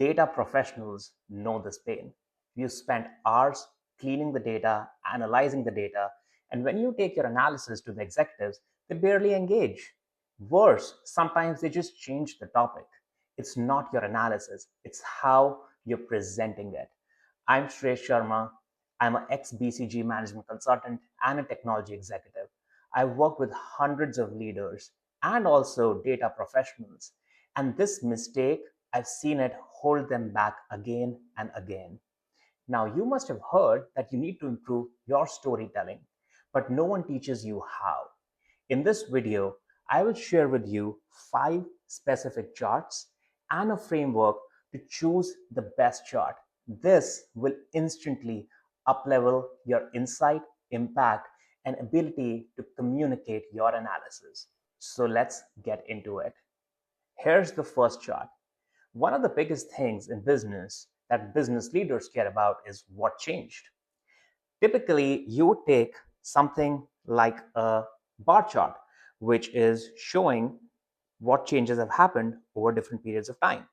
Data professionals know this pain. You spend hours cleaning the data, analyzing the data, and when you take your analysis to the executives, they barely engage. Worse, sometimes they just change the topic. It's not your analysis, it's how you're presenting it. I'm Shreshth Sharma. I'm an ex BCG management consultant and a technology executive. I work with hundreds of leaders and also data professionals. And this mistake, I've seen it hold them back again and again. Now, you must have heard that you need to improve your storytelling, but no one teaches you how. In this video, I will share with you 5 specific charts and a framework to choose the best chart. This will instantly uplevel your insight, impact, and ability to communicate your analysis. So let's get into it. Here's the first chart. One of the biggest things in business that business leaders care about is what changed. Typically, you would take something like a bar chart, which is showing what changes have happened over different periods of time.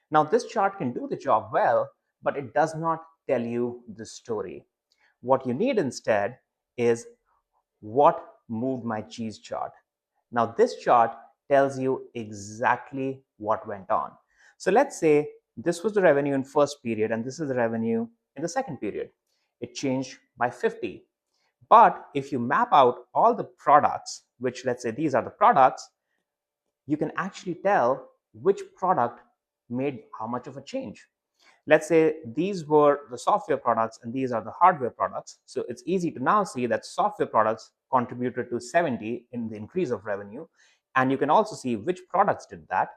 Now, this chart can do the job well, but it does not tell you the story. What you need instead is what moved my cheese chart. Now, this chart tells you exactly what went on. So let's say this was the revenue in first period and this is the revenue in the second period. It changed by 50. But if you map out all the products, which let's say these are the products, you can actually tell which product made how much of a change. Let's say these were the software products and these are the hardware products. So it's easy to now see that software products contributed to 70 in the increase of revenue. And you can also see which products did that.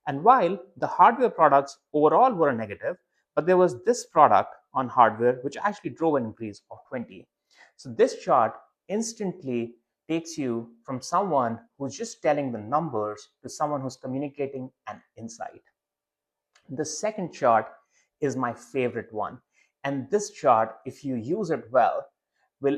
And while the hardware products overall were a negative, but there was this product on hardware which actually drove an increase of 20. So this chart instantly takes you from someone who's just telling the numbers to someone who's communicating an insight. The second chart is my favorite one. And this chart, if you use it well, will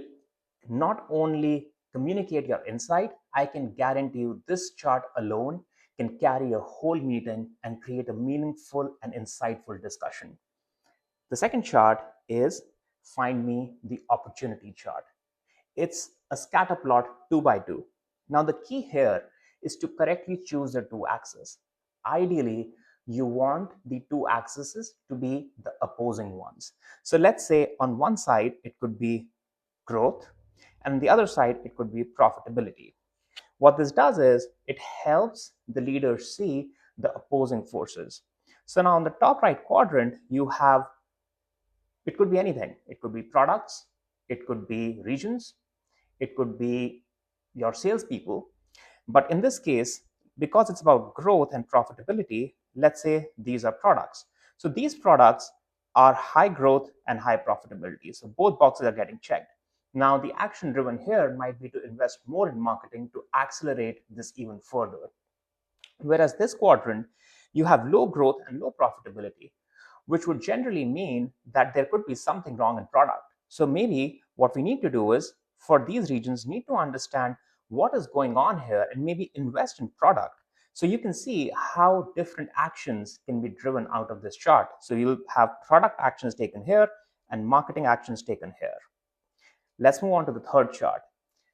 not only communicate your insight, I can guarantee you this chart alone can carry a whole meeting and create a meaningful and insightful discussion. The second chart is find me the opportunity chart. It's a scatter plot 2 by 2. Now, the key here is to correctly choose the two axes. Ideally, you want the two axes to be the opposing ones. So let's say on one side, it could be growth, and on the other side, it could be profitability. What this does is it helps the leader see the opposing forces. So now in the top right quadrant, you have, it could be anything. It could be products, it could be regions, it could be your salespeople. But in this case, because it's about growth and profitability, let's say these are products. So these products are high growth and high profitability. So both boxes are getting checked. Now, the action driven here might be to invest more in marketing to accelerate this even further. Whereas this quadrant, you have low growth and low profitability, which would generally mean that there could be something wrong in product. So maybe what we need to do is for these regions need to understand what is going on here and maybe invest in product. So you can see how different actions can be driven out of this chart. So you'll have product actions taken here and marketing actions taken here. Let's move on to the third chart.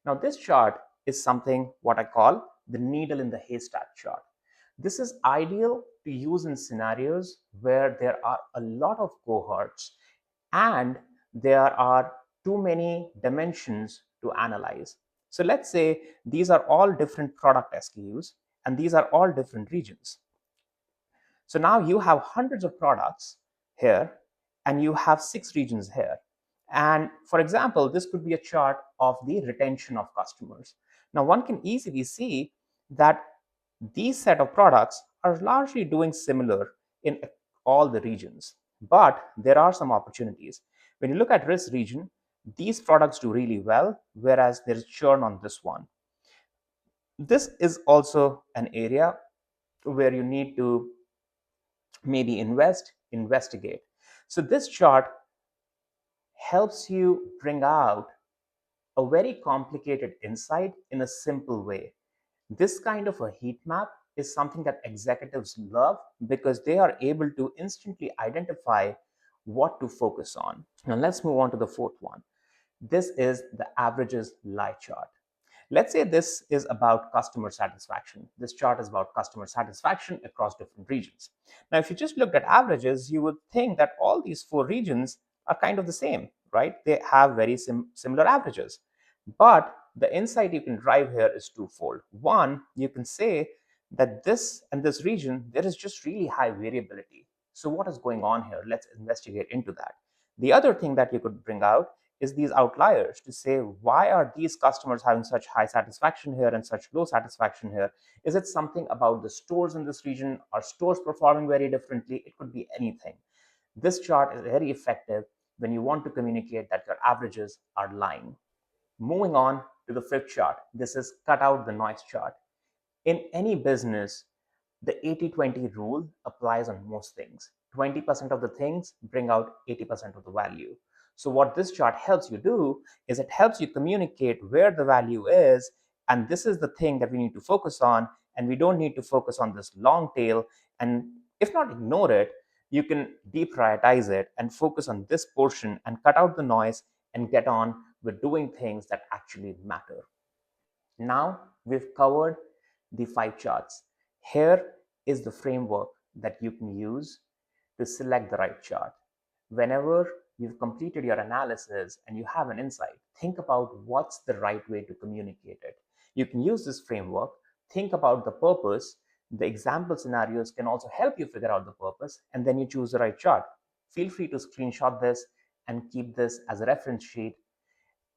Now, this chart is something what I call the needle in the haystack chart. This is ideal to use in scenarios where there are a lot of cohorts and there are too many dimensions to analyze. So let's say these are all different product SKUs and these are all different regions. So now you have hundreds of products here and you have 6 regions here. And for example, this could be a chart of the retention of customers. Now, one can easily see that these set of products are largely doing similar in all the regions, but there are some opportunities. When you look at this region, these products do really well, whereas there's churn on this one. This is also an area where you need to maybe investigate. So this chart helps you bring out a very complicated insight in a simple way. This kind of a heat map is something that executives love because they are able to instantly identify what to focus on. Now, let's move on to the fourth one. This is the averages lie chart. Let's say this is about customer satisfaction. This chart is about customer satisfaction across different regions. Now, if you just looked at averages, you would think that all these four regions are kind of the same, right? They have very similar averages. But the insight you can drive here is twofold. One, you can say that this and this region, there is just really high variability. So, what is going on here? Let's investigate into that. The other thing that you could bring out is these outliers to say, why are these customers having such high satisfaction here and such low satisfaction here? Is it something about the stores in this region? Are stores performing very differently? It could be anything. This chart is very effective when you want to communicate that your averages are lying. Moving on to the fifth chart, this is cut out the noise chart. In any business, the 80-20 rule applies on most things. 20% of the things bring out 80% of the value. So, what this chart helps you do is it helps you communicate where the value is, and this is the thing that we need to focus on, and we don't need to focus on this long tail. And if not ignore it, you can deprioritize it and focus on this portion and cut out the noise and get on with doing things that actually matter. Now we've covered the five charts. Here is the framework that you can use to select the right chart. Whenever you've completed your analysis and you have an insight, think about what's the right way to communicate it. You can use this framework, think about the purpose. The example scenarios can also help you figure out the purpose, and then you choose the right chart. Feel free to screenshot this and keep this as a reference sheet.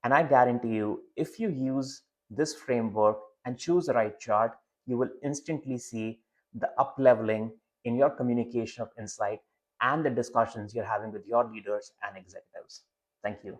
And I guarantee you, if you use this framework and choose the right chart, you will instantly see the up leveling in your communication of insight and the discussions you're having with your leaders and executives. Thank you.